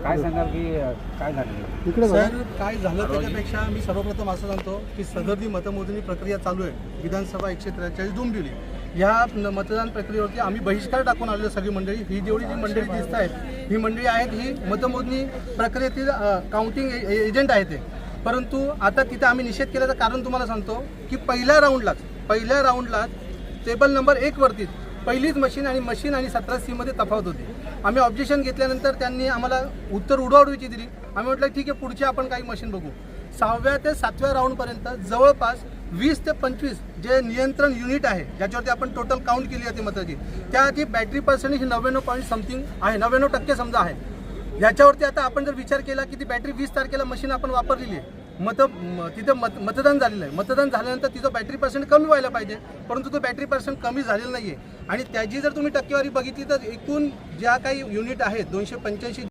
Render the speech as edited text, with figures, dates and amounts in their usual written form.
काय सांगाल की काय झालं इकडे बघा. सर, काय झालं त्याच्यापेक्षा मी सर्वप्रथम असं सांगतो की सदर मतमोजणी प्रक्रिया चालू आहे विधानसभा 143 डोंबिवली ह्या मतदान प्रक्रियेवरती आम्ही बहिष्कार टाकून आलेलो सगळी मंडळी. ही जेवढी जी मंडळी दिसत आहेत ही मंडळी आहेत ही मतमोजणी प्रक्रियेतील काउंटिंग एजंट आहेत ते. परंतु आता तिथे आम्ही निषेध केल्याचं कारण तुम्हाला सांगतो की पहिल्या राऊंडलाच टेबल नंबर 1 वरती पहिलीच मशीन आणि 17C मध्ये तफावत होती. आम्ही ऑब्जेक्शन घेतल्यानंतर त्यांनी आम्हाला उत्तर उडवाउडवीची दिली. आम्ही म्हटलं ठीक आहे, पुढची आपण काही मशीन बघू. 6व्या ते 7व्या राऊंडपर्यंत जवळपास 20 ते 25 जे नियंत्रण युनिट आहे ज्याच्यावरती आपण टोटल काउंट केली होती मताची, त्याची बॅटरी पर्सेंटेज 99 पॉईंट समथिंग आहे, 99% समजा आहे. याच्यावरती आता आपण जर विचार केला की ती बॅटरी 20 तारखेला मशीन आपण वापरलेली आहे, तिथे मतदान झालेलं आहे. मतदान झाल्यानंतर तिचं बॅटरी पर्सेंट कमी व्हायला पाहिजे, परंतु तो बॅटरी पर्सेंट कमी झालेला नाही आहे. आणि त्याची जर तुम्ही टक्केवारी बघितली तर एकूण ज्या काही युनिट आहेत 285